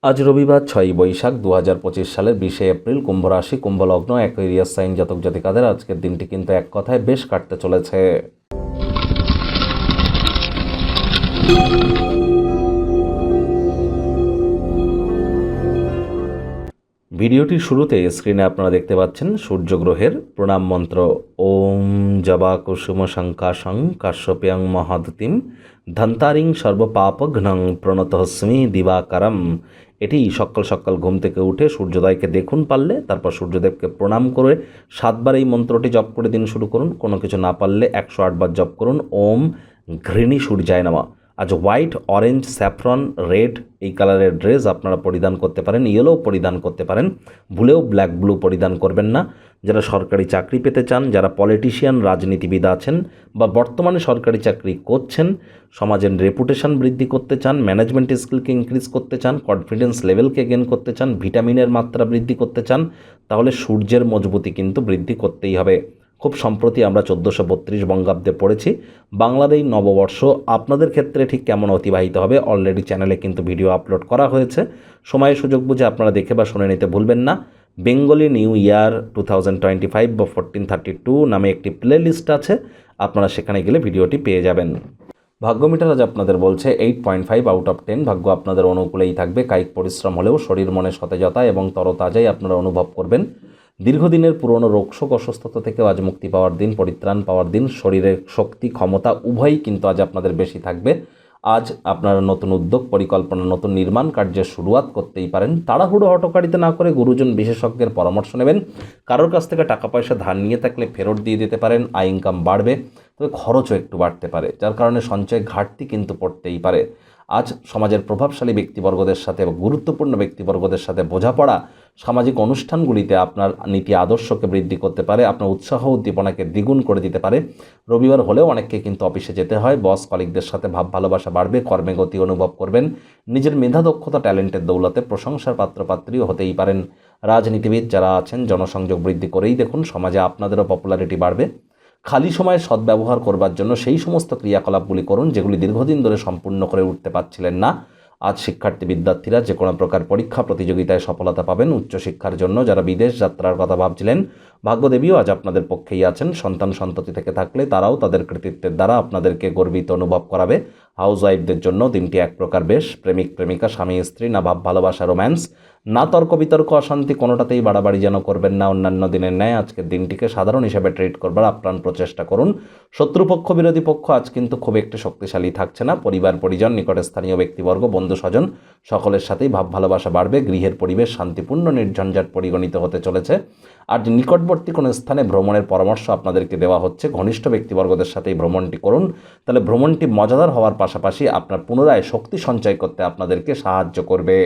আজ রবিবার 6ই বৈশাখ 2025 সালের 20শে এপ্রিল, কুম্ভ রাশি, কুম্ভ লগ্ন, অ্যাকুয়ারিয়াস সাইন জাতক জাতিকাদের আজকের দিনটি কিন্তু এক কথায় বেশ কাটতে চলেছে। ভিডিওটির শুরুতে স্ক্রিনে আপনারা দেখতে পাচ্ছেন সূর্যগ্রহের প্রণাম মন্ত্র। ওম জবা কুসুম শঙ্কাশং কাশ্যপ্যাং মহাদতিম ধন্তারিং সর্বপাপঘ্নং প্রণতহস্মি দিবাকারম। এটি সকাল সকাল ঘুম থেকে উঠে সূর্যোদয়কে দেখুন পারলে, তারপর সূর্যদেবকে প্রণাম করে 7বার এই মন্ত্রটি জপ করে দিন শুরু করুন। কোনো কিছু না পারলে 108 বার জপ করুন। ওম ঘৃণী সূর্যায় নমঃ। আজ হোয়াইট, অরেঞ্জ, স্যাফরন, রেড এই কালারের ড্রেস আপনারা পরিধান করতে পারেন, ইয়েলো পরিধান করতে পারেন, ভুলেও ব্ল্যাক ব্লু পরিধান করবেন না। যারা সরকারি চাকরি পেতে চান, যারা পলিটিশিয়ান, রাজনীতিবিদ আছেন বা বর্তমানে সরকারি চাকরি করছেন, সমাজের রেপুটেশন বৃদ্ধি করতে চান, ম্যানেজমেন্ট স্কিলকে ইনক্রিজ করতে চান, কনফিডেন্স লেভেলকে গেন করতে চান, ভিটামিনের মাত্রা বৃদ্ধি করতে চান, তাহলে সূর্যের মজবুতি কিন্তু বৃদ্ধি করতেই হবে। খুব সম্প্রতি আমরা 1432 বঙ্গাব্দে পড়েছি। বাংলার এই নববর্ষ আপনাদের ক্ষেত্রে ঠিক কেমন অতিবাহিত হবে অলরেডি চ্যানেলে কিন্তু ভিডিও আপলোড করা হয়েছে। সময় সুযোগ বুঝে আপনারা দেখে বা শুনে নিতে ভুলবেন না। বেঙ্গলি নিউ ইয়ার 2025 বা 1432 নামে একটি প্লে লিস্ট আছে, আপনারা সেখানে গেলে ভিডিওটি পেয়ে যাবেন। ভাগ্য মিটার আজ আপনাদের বলছে 8.5 আউট অফ 10। ভাগ্য আপনাদের অনুকূলেই থাকবে। কায়িক পরিশ্রম হলেও শরীর মনে সতেজতা এবং তরতাজাই আপনারা অনুভব করবেন। দীর্ঘদিনের পুরনো রোগশোক অসুস্থতা থেকেও আজ মুক্তি পাওয়ার দিন, পরিত্রাণ পাওয়ার দিন। শরীরের শক্তি ক্ষমতা উভয়ই কিন্তু আজ আপনাদের বেশি থাকবে। আজ আপনারা নতুন উদ্যোগ, পরিকল্পনা, নতুন নির্মাণ কার্যের শুরুয়াত করতেই পারেন। তাড়াহুড়ো হটকারিতা না করে গুরুজন বিশেষজ্ঞের পরামর্শ নেবেন। কারোর কাছ থেকে টাকা পয়সা ধার নিয়ে থাকলে ফেরত দিয়ে দিতে পারেন। আয় ইনকাম বাড়বে, তবে খরচও একটু বাড়তে পারে, যার কারণে সঞ্চয় ঘাটতি কিন্তু পড়তেই পারে। আজ সমাজের প্রভাবশালী ব্যক্তিবর্গদের সাথে বা গুরুত্বপূর্ণ ব্যক্তিবর্গদের সাথে বোঝাপড়া সামাজিক অনুষ্ঠানগুলিতে আপনার নীতি আদর্শকে বৃদ্ধি করতে পারে, আপনার উৎসাহ উদ্দীপনাকে দ্বিগুণ করে দিতে পারে। রবিবার হলেও অনেককে কিন্তু অফিসে যেতে হয়। বস কলিগদের সাথে ভাব ভালোবাসা বাড়বে, কর্মে গতি অনুভব করবেন। নিজের মেধা, দক্ষতা, ট্যালেন্টের দৌলতে প্রশংসার পাত্রপাত্রীও হতেই পারেন। রাজনীতিবিদ যারা আছেন জনসংযোগ বৃদ্ধি করেই দেখুন, সমাজে আপনাদেরও পপুলারিটি বাড়বে। খালি সময়ে সদ্ব্যবহার করবার জন্য সেই সমস্ত ক্রিয়াকলাপগুলি করুন যেগুলি দীর্ঘদিন ধরে সম্পূর্ণ করে উঠতে পারছিলেন না। আজ শিক্ষার্থী বিদ্যার্থীরা যে কোনো প্রকার পরীক্ষা প্রতিযোগিতায় সফলতা পাবেন। উচ্চশিক্ষার জন্য যারা বিদেশ যাত্রার কথা ভাবছিলেন, ভাগ্যদেবীও আজ আপনাদের পক্ষেই আছেন। সন্তান সন্ততি থেকে থাকলে তারাও তাদের কৃতিত্বের দ্বারা আপনাদেরকে গর্বিত অনুভব করাবে। হাউস ওয়াইফদের জন্য দিনটি এক প্রকার বেশ। প্রেমিক প্রেমিকা, স্বামী স্ত্রী, না ভাব ভালোবাসা, রোম্যান্স, না তর্ক বিতর্ক, অশান্তি, কোনোটাতেই বাড়াবাড়ি যেন করবেন না। অন্যান্য দিনের ন্যায় আজকের দিনটিকে সাধারণ হিসেবে ট্রিট করবার আপ্রাণ প্রচেষ্টা করুন। শত্রুপক্ষ, বিরোধী পক্ষ আজ কিন্তু খুব একটি শক্তিশালী থাকছে না। পরিবার পরিজন, নিকটে স্থানীয় ব্যক্তিবর্গ, বন্ধু স্বজন সকলের সাথেই ভাব ভালোবাসা বাড়বে। গৃহের পরিবেশ শান্তিপূর্ণ, নির্ঝঞ্ঝাট পরিগণিত হতে চলেছে। আর নিকটবর্তী কোনো স্থানে ভ্রমণের পরামর্শ আপনাদেরকে দেওয়া হচ্ছে। ঘনিষ্ঠ ব্যক্তিবর্গদের সাথেই ভ্রমণটি করুন, তাহলে ভ্রমণটি মজাদার হওয়ার পাশাপাশি আপনার পুনরায় শক্তি সঞ্চয় করতে আপনাদেরকে সাহায্য করবে।